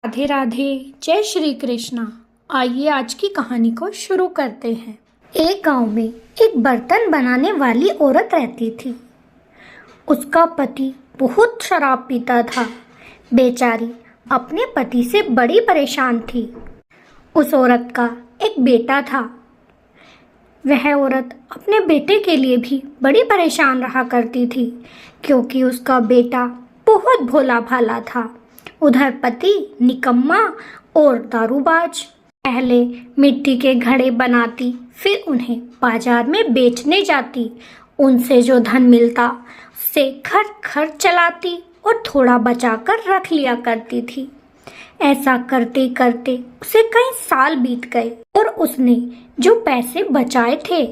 राधे राधे। जय श्री कृष्णा। आइए आज की कहानी को शुरू करते हैं। एक गांव में एक बर्तन बनाने वाली औरत रहती थी। उसका पति बहुत शराब पीता था। बेचारी अपने पति से बड़ी परेशान थी। उस औरत का एक बेटा था। वह औरत अपने बेटे के लिए भी बड़ी परेशान रहा करती थी, क्योंकि उसका बेटा बहुत भोला भाला था। उधर पति निकम्मा और दारूबाज। पहले मिट्टी के घड़े बनाती, फिर उन्हें बाजार में बेचने जाती। उनसे जो धन मिलता उससे घर खर्च चलाती और थोड़ा बचाकर रख लिया करती थी। ऐसा करते करते उसे कई साल बीत गए और उसने जो पैसे बचाए थे,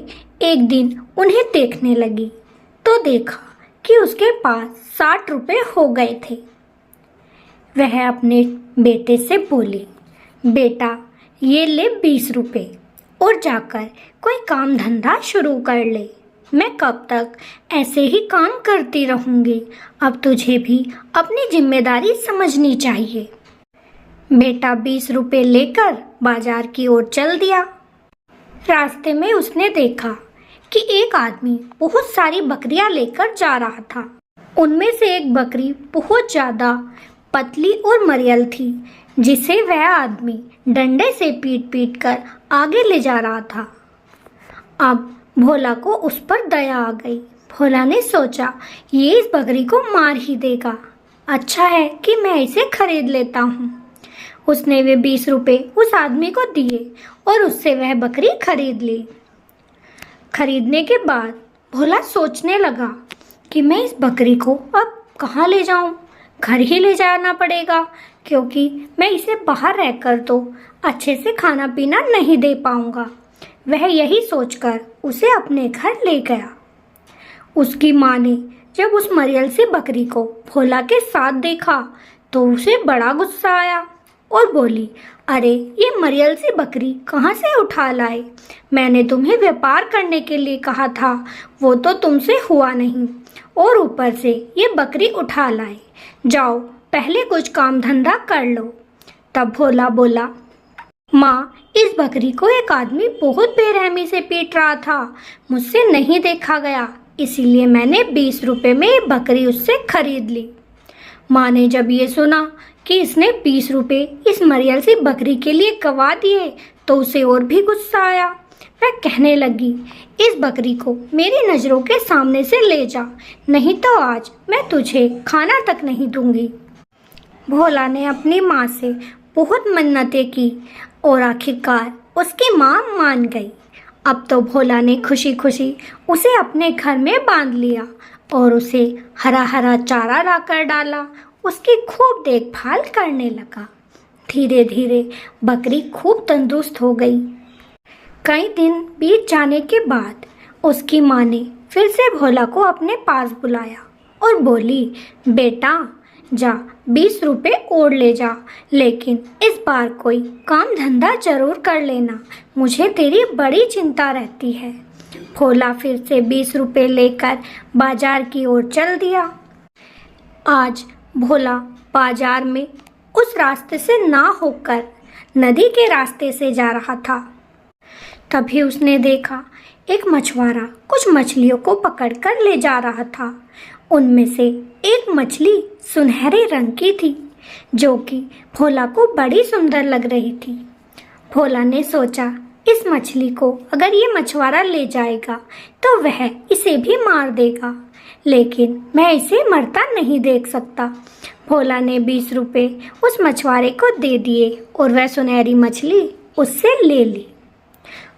एक दिन उन्हें देखने लगी तो देखा कि उसके पास 60 रुपए हो गए थे। वह अपने बेटे से बोली, बेटा ये ले 20 रुपए और जाकर कोई काम धंधा शुरू कर ले। मैं कब तक ऐसे ही काम करती रहूंगी। अब तुझे भी अपनी जिम्मेदारी समझनी चाहिए। बेटा 20 रुपए लेकर बाजार की ओर चल दिया। रास्ते में उसने देखा कि एक आदमी बहुत सारी बकरियां लेकर जा रहा था। उनमें से एक बकरी बहुत ज्यादा पतली और मरियल थी, जिसे वह आदमी डंडे से पीट पीट कर आगे ले जा रहा था। अब भोला को उस पर दया आ गई। भोला ने सोचा, ये इस बकरी को मार ही देगा। अच्छा है कि मैं इसे खरीद लेता हूँ। उसने वे 20 रुपए उस आदमी को दिए और उससे वह बकरी खरीद ली। खरीदने के बाद भोला सोचने लगा कि मैं इस बकरी को अब कहाँ ले जाऊँ। घर ही ले जाना पड़ेगा, क्योंकि मैं इसे बाहर रहकर तो अच्छे से खाना पीना नहीं दे पाऊंगा। वह यही सोचकर उसे अपने घर ले गया। उसकी माँ ने जब उस मरियल सी बकरी को भोला के साथ देखा तो उसे बड़ा गुस्सा आया और बोली, अरे ये मरियल सी बकरी कहाँ से उठा लाए? मैंने तुम्हें व्यापार करने के लिए कहा था, वो तो तुमसे हुआ नहीं और ऊपर से ये बकरी उठा लाए। जाओ पहले कुछ काम धंधा कर लो। तब भोला बोला, माँ इस बकरी को एक आदमी बहुत बेरहमी से पीट रहा था, मुझसे नहीं देखा गया, इसीलिए मैंने 20 रुपए में बकरी उससे खरीद ली। माँ ने जब ये सुना कि इसने 20 रुपए इस मरियल सी बकरी के लिए गवा दिए तो उसे और भी गुस्सा आया। वह कहने लगी, इस बकरी को मेरी नज़रों के सामने से ले जा, नहीं तो आज मैं तुझे खाना तक नहीं दूंगी। भोला ने अपनी माँ से बहुत मन्नतें की और आखिरकार उसकी माँ मान गई। अब तो भोला ने खुशी खुशी उसे अपने घर में बांध लिया और उसे हरा हरा चारा लाकर डाला। उसकी खूब देखभाल करने लगा। धीरे धीरे बकरी खूब तंदुरुस्त हो गई। कई दिन बीत जाने के बाद उसकी माँ ने फिर से भोला को अपने पास बुलाया और बोली, बेटा जा 20 रुपए और ले जा, लेकिन इस बार कोई काम धंधा जरूर कर लेना, मुझे तेरी बड़ी चिंता रहती है। भोला फिर से 20 रुपए लेकर बाजार की ओर चल दिया। आज भोला बाजार में उस रास्ते से ना होकर नदी के रास्ते से जा रहा था। तभी उसने देखा एक मछुआरा कुछ मछलियों को पकड़कर ले जा रहा था। उनमें से एक मछली सुनहरे रंग की थी, जो कि भोला को बड़ी सुंदर लग रही थी। भोला ने सोचा, इस मछली को अगर ये मछुआरा ले जाएगा तो वह इसे भी मार देगा, लेकिन मैं इसे मरता नहीं देख सकता। भोला ने 20 रुपए उस मछुआरे को दे दिए और वह सुनहरी मछली उससे ले ली।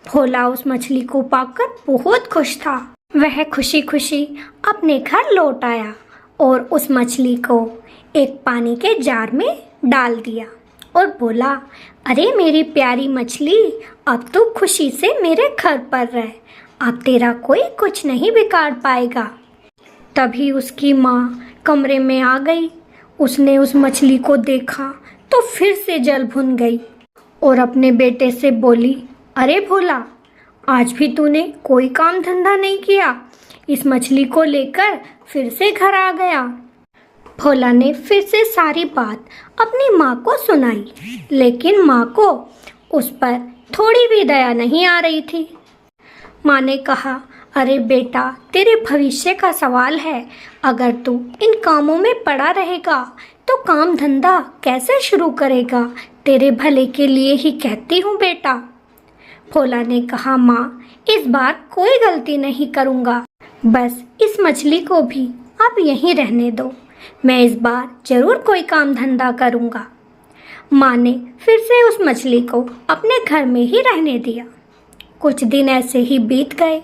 भोला उस मछली को पाकर बहुत खुश था। वह खुशी खुशी अपने घर लौट आया और उस मछली को एक पानी के जार में डाल दिया और बोला, अरे मेरी प्यारी मछली, अब तू खुशी से मेरे घर पर रह, अब तेरा कोई कुछ नहीं बिगाड़ पाएगा। तभी उसकी माँ कमरे में आ गई। उसने उस मछली को देखा तो फिर से जल भुन गई और अपने बेटे से बोली, अरे भोला, आज भी तूने कोई काम धंधा नहीं किया, इस मछली को लेकर फिर से घर आ गया। भोला ने फिर से सारी बात अपनी माँ को सुनाई, लेकिन माँ को उस पर थोड़ी भी दया नहीं आ रही थी। माँ ने कहा, अरे बेटा, तेरे भविष्य का सवाल है। अगर तू इन कामों में पड़ा रहेगा तो काम धंधा कैसे शुरू करेगा? तेरे भले के लिए ही कहती हूँ बेटा। भोला ने कहा, माँ, इस बार कोई गलती नहीं करूँगा। बस इस मछली को भी अब यहीं रहने दो। मैं इस बार जरूर कोई काम धंधा करूँगा। माँ ने फिर से उस मछली को अपने घर में ही रहने दिया। कुछ दिन ऐसे ही बीत गए।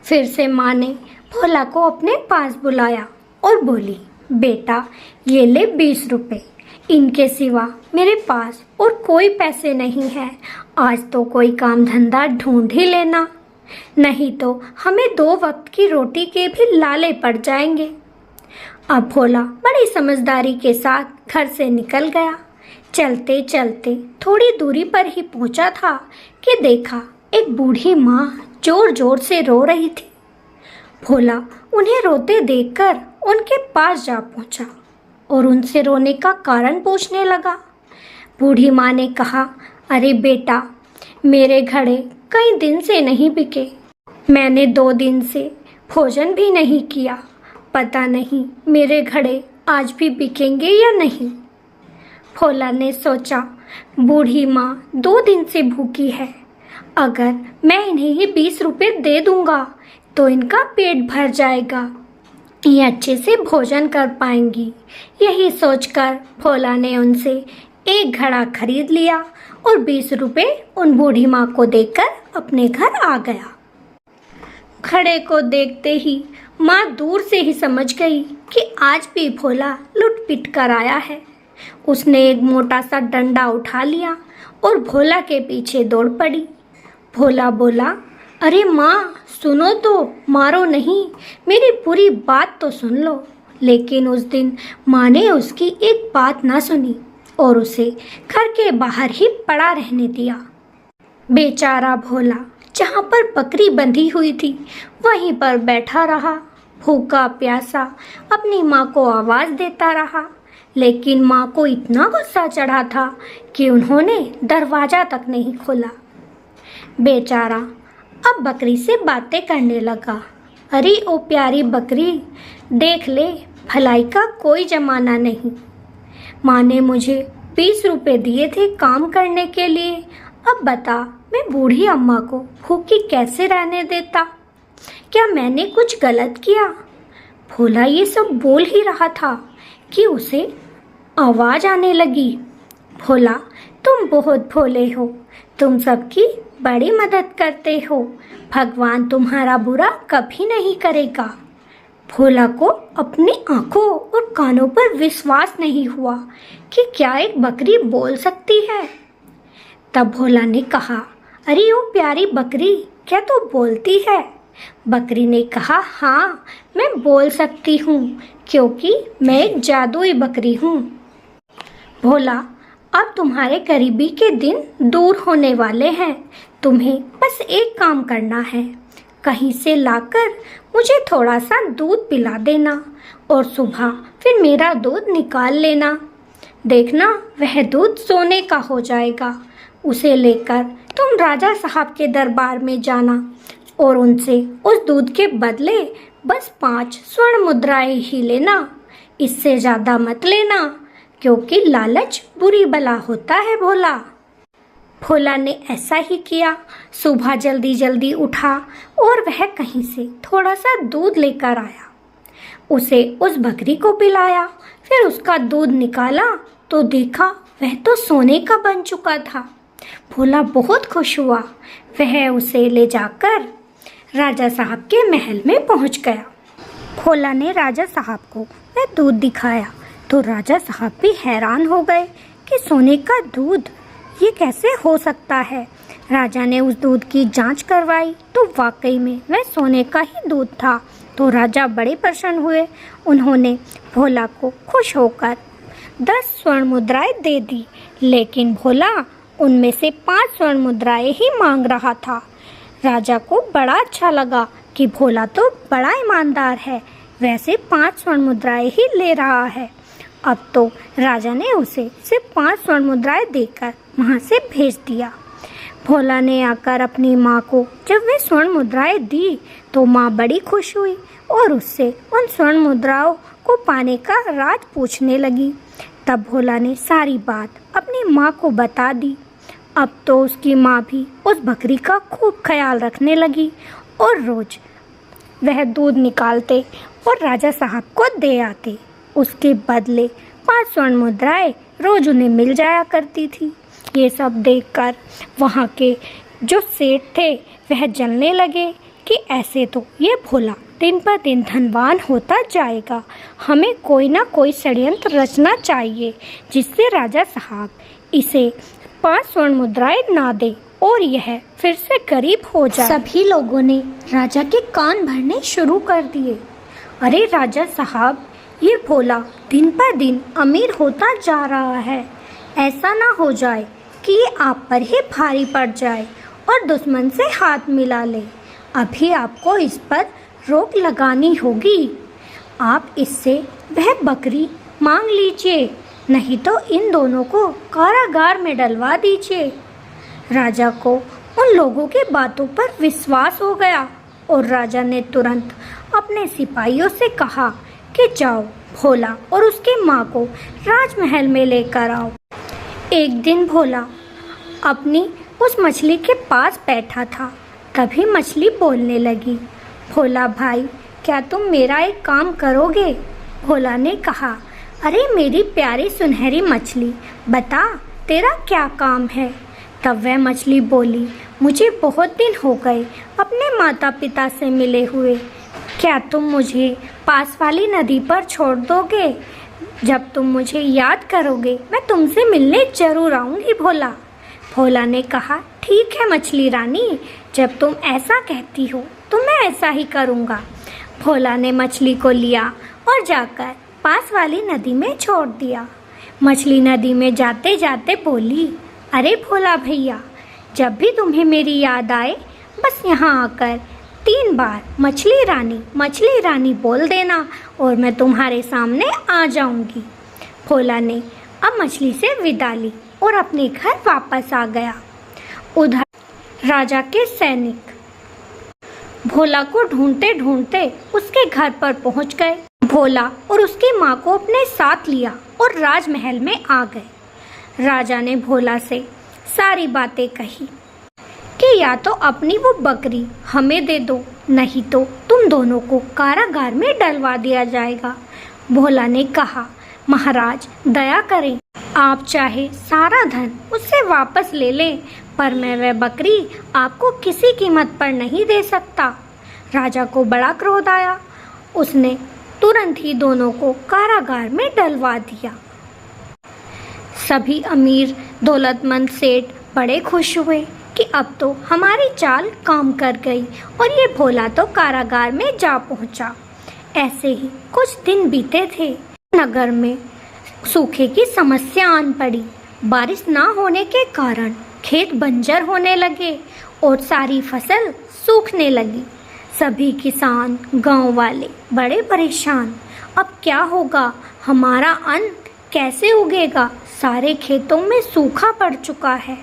फिर से माँ ने भोला को अपने पास बुलाया और बोली, बेटा, ये ले 20 रुपए। इनके सिवा मेरे पास और कोई पैसे नहीं है। आज तो कोई काम धंधा ढूंढ ही लेना, नहीं तो हमें 2 वक्त की रोटी के भी लाले पड़ जाएंगे। अब भोला बड़ी समझदारी के साथ घर से निकल गया। चलते चलते थोड़ी दूरी पर ही पहुंचा था कि देखा एक बूढ़ी माँ जोर जोर से रो रही थी। भोला उन्हें रोते देखकर उनके पास जा पहुंचा और उनसे रोने का कारण पूछने लगा। बूढ़ी माँ ने कहा, अरे बेटा, मेरे घड़े कई दिन से नहीं बिके। मैंने 2 दिन से भोजन भी नहीं किया। पता नहीं मेरे घड़े आज भी बिकेंगे या नहीं। भोला ने सोचा, बूढ़ी माँ 2 दिन से भूखी है। अगर मैं इन्हें ये 20 रुपए दे दूंगा तो इनका पेट भर जाएगा, ये अच्छे से भोजन कर पाएंगी। यही सोचकर भोला ने उनसे एक घड़ा खरीद लिया और 20 रुपए उन बूढ़ी माँ को देकर अपने घर आ गया। घड़े को देखते ही माँ दूर से ही समझ गई कि आज भी भोला लुट पिट कर आया है। उसने एक मोटा सा डंडा उठा लिया और भोला के पीछे दौड़ पड़ी। भोला बोला, अरे माँ, सुनो तो, मारो नहीं, मेरी पूरी बात तो सुन लो। लेकिन उस दिन माँ ने उसकी एक बात ना सुनी और उसे घर के बाहर ही पड़ा रहने दिया। बेचारा भोला जहाँ पर बकरी बंधी हुई थी वहीं पर बैठा रहा, भूखा प्यासा अपनी माँ को आवाज़ देता रहा। लेकिन माँ को इतना गुस्सा चढ़ा था कि उन्होंने दरवाज़ा तक नहीं खोला। बेचारा अब बकरी से बातें करने लगा। अरे ओ प्यारी बकरी, देख ले, भलाई का कोई जमाना नहीं। माँ ने मुझे 20 रुपए दिए थे काम करने के लिए। अब बता, मैं बूढ़ी अम्मा को भूखी कैसे रहने देता? क्या मैंने कुछ गलत किया? भोला ये सब बोल ही रहा था कि उसे आवाज़ आने लगी। भोला, तुम बहुत भोले हो, तुम सबकी बड़ी मदद करते हो। भगवान तुम्हारा बुरा कभी नहीं करेगा। भोला को अपनी आंखों और कानों पर विश्वास नहीं हुआ कि क्या एक बकरी बोल सकती है। तब भोला ने कहा, अरे ओ प्यारी बकरी, क्या तू बोलती है? बकरी ने कहा, हाँ, मैं बोल सकती हूँ क्योंकि मैं एक जादुई बकरी हूँ। भोला, अब तुम्हारे गरीबी के दिन दूर होने वाले हैं। तुम्हें बस एक काम करना है, कहीं से लाकर मुझे थोड़ा सा दूध पिला देना और सुबह फिर मेरा दूध निकाल लेना। देखना, वह दूध सोने का हो जाएगा। उसे लेकर तुम राजा साहब के दरबार में जाना और उनसे उस दूध के बदले बस 5 स्वर्ण मुद्राएं ही लेना। इससे ज़्यादा मत लेना क्योंकि लालच बुरी बला होता है। भोला ने ऐसा ही किया। सुबह जल्दी जल्दी उठा और वह कहीं से थोड़ा सा दूध लेकर आया। उसे उस बकरी को पिलाया, फिर उसका दूध निकाला तो देखा वह तो सोने का बन चुका था। भोला बहुत खुश हुआ। वह उसे ले जाकर राजा साहब के महल में पहुंच गया। भोला ने राजा साहब को वह दूध दिखाया तो राजा साहब भी हैरान हो गए कि सोने का दूध, ये कैसे हो सकता है। राजा ने उस दूध की जांच करवाई तो वाकई में वह सोने का ही दूध था। तो राजा बड़े प्रसन्न हुए। उन्होंने भोला को खुश होकर 10 स्वर्ण मुद्राएं दे दी, लेकिन भोला उनमें से 5 स्वर्ण मुद्राएं ही मांग रहा था। राजा को बड़ा अच्छा लगा कि भोला तो बड़ा ईमानदार है, वैसे 5 स्वर्ण मुद्राएं ही ले रहा है। अब तो राजा ने उसे सिर्फ 5 स्वर्ण मुद्राएं देकर वहाँ से भेज दिया। भोला ने आकर अपनी माँ को जब वे स्वर्ण मुद्राएं दी तो माँ बड़ी खुश हुई और उससे उन स्वर्ण मुद्राओं को पाने का राज पूछने लगी। तब भोला ने सारी बात अपनी माँ को बता दी। अब तो उसकी माँ भी उस बकरी का खूब ख्याल रखने लगी और रोज वह दूध निकालते और राजा साहब को दे आते। उसके बदले 5 स्वर्ण मुद्राएं रोज उन्हें मिल जाया करती थी। ये सब देखकर वहाँ के जो सेठ थे वह जलने लगे कि ऐसे तो ये भोला दिन पर दिन धनवान होता जाएगा। हमें कोई ना कोई षड्यंत्र रचना चाहिए जिससे राजा साहब इसे 5 स्वर्ण मुद्राएं ना दे और यह फिर से गरीब हो जाए। सभी लोगों ने राजा के कान भरने शुरू कर दिए। अरे राजा साहब, ये भोला दिन पर दिन अमीर होता जा रहा है। ऐसा ना हो जाए कि ये आप पर ही भारी पड़ जाए और दुश्मन से हाथ मिला ले। अभी आपको इस पर रोक लगानी होगी। आप इससे वह बकरी मांग लीजिए, नहीं तो इन दोनों को कारागार में डलवा दीजिए। राजा को उन लोगों की बातों पर विश्वास हो गया और राजा ने तुरंत अपने सिपाहियों से कहा कि जाओ भोला और उसकी माँ को राजमहल में लेकर आओ। एक दिन भोला अपनी उस मछली के पास बैठा था। तभी मछली बोलने लगी। भोला भाई, क्या तुम मेरा एक काम करोगे? भोला ने कहा, अरे मेरी प्यारी सुनहरी मछली, बता तेरा क्या काम है? तब वह मछली बोली, मुझे बहुत दिन हो गए अपने माता पिता से मिले हुए। क्या तुम मुझे पास वाली नदी पर छोड़ दोगे? जब तुम मुझे याद करोगे मैं तुमसे मिलने जरूर आऊँगी भोला। भोला ने कहा, ठीक है मछली रानी, जब तुम ऐसा कहती हो तो मैं ऐसा ही करूँगा। भोला ने मछली को लिया और जाकर पास वाली नदी में छोड़ दिया। मछली नदी में जाते जाते बोली, अरे भोला भैया, जब भी तुम्हें मेरी याद आए बस यहाँ आकर 3 बार मछली रानी बोल देना और मैं तुम्हारे सामने आ जाऊंगी। भोला ने अब मछली से विदा ली और अपने घर वापस आ गया। उधर राजा के सैनिक भोला को ढूंढते ढूंढते उसके घर पर पहुंच गए। भोला और उसकी माँ को अपने साथ लिया और राजमहल में आ गए। राजा ने भोला से सारी बातें कही कि या तो अपनी वो बकरी हमें दे दो, नहीं तो तुम दोनों को कारागार में डलवा दिया जाएगा। भोला ने कहा, महाराज दया करें, आप चाहे सारा धन उससे वापस ले लें, पर मैं वह बकरी आपको किसी कीमत पर नहीं दे सकता। राजा को बड़ा क्रोध आया। उसने तुरंत ही दोनों को कारागार में डलवा दिया। सभी अमीर दौलतमंद सेठ बड़े खुश हुए कि अब तो हमारी चाल काम कर गई और ये भोला तो कारागार में जा पहुंचा। ऐसे ही कुछ दिन बीते थे। नगर में सूखे की समस्या आन पड़ी। बारिश ना होने के कारण खेत बंजर होने लगे और सारी फसल सूखने लगी। सभी किसान, गांव वाले बड़े परेशान। अब क्या होगा? हमारा अन्न कैसे उगेगा? सारे खेतों में सूखा पड़ चुका है।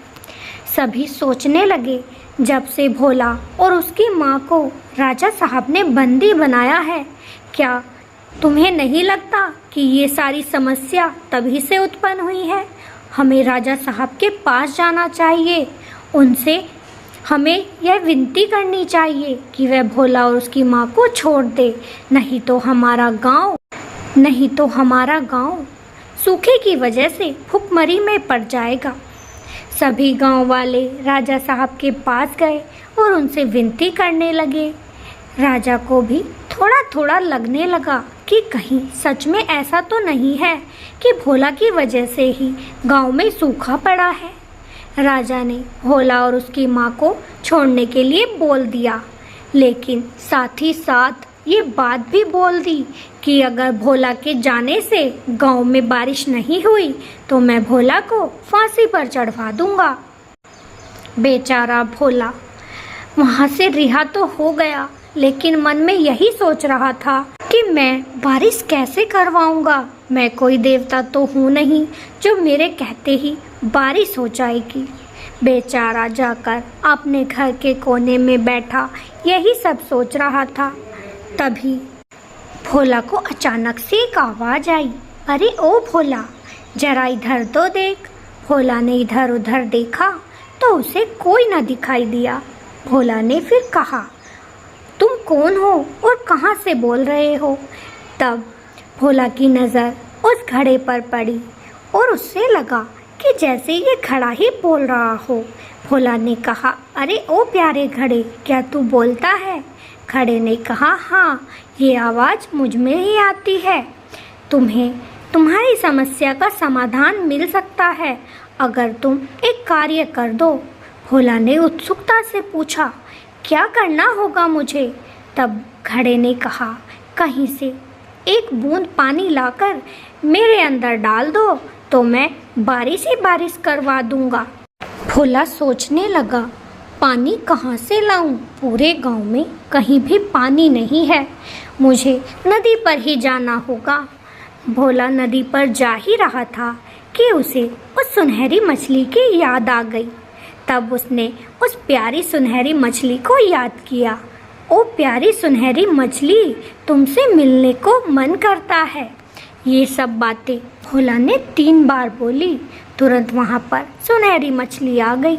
सभी सोचने लगे, जब से भोला और उसकी माँ को राजा साहब ने बंदी बनाया है, क्या तुम्हें नहीं लगता कि ये सारी समस्या तभी से उत्पन्न हुई है? हमें राजा साहब के पास जाना चाहिए। उनसे हमें यह विनती करनी चाहिए कि वह भोला और उसकी माँ को छोड़ दे, नहीं तो हमारा गांव सूखे की वजह से भुखमरी में पड़ जाएगा। सभी गांव वाले राजा साहब के पास गए और उनसे विनती करने लगे। राजा को भी थोड़ा थोड़ा लगने लगा कि कहीं सच में ऐसा तो नहीं है कि भोला की वजह से ही गांव में सूखा पड़ा है। राजा ने भोला और उसकी माँ को छोड़ने के लिए बोल दिया, लेकिन साथ ही साथ ये बात भी बोल दी कि अगर भोला के जाने से गांव में बारिश नहीं हुई तो मैं भोला को फांसी पर चढ़वा दूंगा। बेचारा भोला वहाँ से रिहा तो हो गया, लेकिन मन में यही सोच रहा था कि मैं बारिश कैसे करवाऊंगा। मैं कोई देवता तो हूँ नहीं जो मेरे कहते ही बारिश हो जाएगी। बेचारा जाकर अपने घर के कोने में बैठा यही सब सोच रहा था। तभी भोला को अचानक से एक आवाज़ आई, अरे ओ भोला, जरा इधर तो देख। भोला ने इधर उधर देखा तो उसे कोई न दिखाई दिया। भोला ने फिर कहा, तुम कौन हो और कहाँ से बोल रहे हो? तब भोला की नज़र उस घड़े पर पड़ी और उससे लगा कि जैसे ये घड़ा ही बोल रहा हो। भोला ने कहा, अरे ओ प्यारे घड़े, क्या तू बोलता है? घड़े ने कहा, हाँ, ये आवाज़ मुझ में ही आती है। तुम्हें तुम्हारी समस्या का समाधान मिल सकता है अगर तुम एक कार्य कर दो। भोला ने उत्सुकता से पूछा, क्या करना होगा मुझे? तब घड़े ने कहा, कहीं से एक बूंद पानी लाकर मेरे अंदर डाल दो तो मैं बारिश ही बारिश करवा दूंगा। भोला सोचने लगा, पानी कहाँ से लाऊं? पूरे गांव में कहीं भी पानी नहीं है, मुझे नदी पर ही जाना होगा। भोला नदी पर जा ही रहा था कि उसे उस सुनहरी मछली की याद आ गई। तब उसने उस प्यारी सुनहरी मछली को याद किया। ओ प्यारी सुनहरी मछली, तुमसे मिलने को मन करता है। ये सब बातें भोला ने 3 बार बोली। तुरंत वहाँ पर सुनहरी मछली आ गई।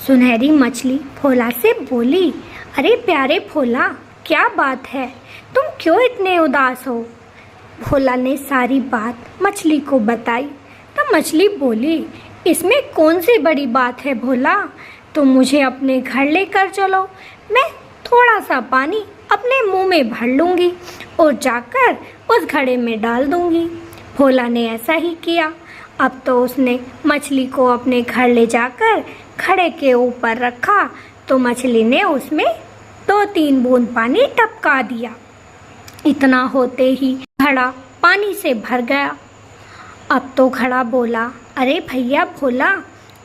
सुनहरी मछली भोला से बोली, अरे प्यारे भोला, क्या बात है, तुम क्यों इतने उदास हो? भोला ने सारी बात मछली को बताई। तब मछली बोली, इसमें कौन सी बड़ी बात है भोला, तुम मुझे अपने घर लेकर चलो, मैं थोड़ा सा पानी अपने मुंह में भर लूँगी और जाकर उस घड़े में डाल दूँगी। भोला ने ऐसा ही किया। अब तो उसने मछली को अपने घर ले जाकर घड़े के ऊपर रखा तो मछली ने उसमें 2-3 बूंद पानी टपका दिया। इतना होते ही घड़ा पानी से भर गया। अब तो घड़ा बोला, अरे भैया भोला,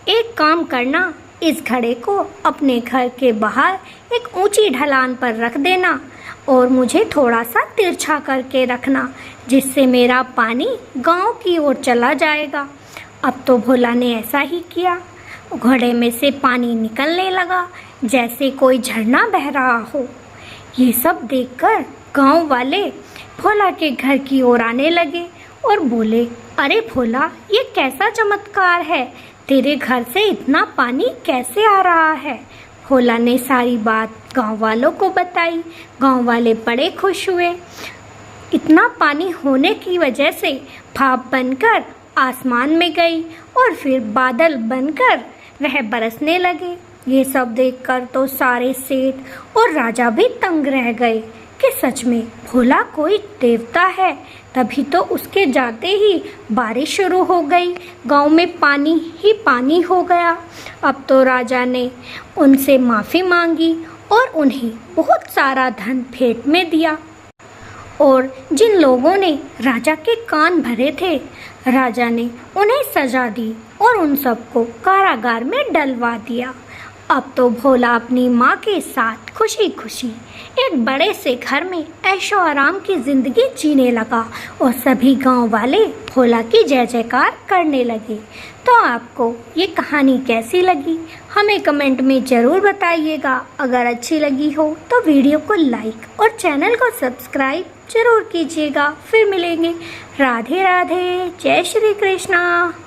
एक काम करना, इस घड़े को अपने घर के बाहर एक ऊंची ढलान पर रख देना और मुझे थोड़ा सा तिरछा करके रखना, जिससे मेरा पानी गांव की ओर चला जाएगा। अब तो भोला ने ऐसा ही किया। घड़े में से पानी निकलने लगा जैसे कोई झरना बह रहा हो। ये सब देखकर गांव वाले भोला के घर की ओर आने लगे और बोले, अरे भोला, ये कैसा चमत्कार है, तेरे घर से इतना पानी कैसे आ रहा है? भोला ने सारी बात गांव वालों को बताई। गांव वाले बड़े खुश हुए। इतना पानी होने की वजह से भाप बनकर आसमान में गई और फिर बादल बनकर वह बरसने लगे। ये सब देखकर तो सारे सेठ और राजा भी तंग रह गए कि सच में भोला कोई देवता है। तभी तो उसके जाते ही बारिश शुरू हो गई, गांव में पानी ही पानी हो गया। अब तो राजा ने उनसे माफ़ी मांगी और उन्हें बहुत सारा धन भेंट में दिया। और जिन लोगों ने राजा के कान भरे थे, राजा ने उन्हें सजा दी और उन सबको कारागार में डलवा दिया। अब तो भोला अपनी माँ के साथ खुशी खुशी एक बड़े से घर में ऐशो आराम की ज़िंदगी जीने लगा और सभी गांव वाले भोला की जय जयकार करने लगे। तो आपको ये कहानी कैसी लगी हमें कमेंट में ज़रूर बताइएगा। अगर अच्छी लगी हो तो वीडियो को लाइक और चैनल को सब्सक्राइब ज़रूर कीजिएगा। फिर मिलेंगे। राधे राधे, जय श्री कृष्णा।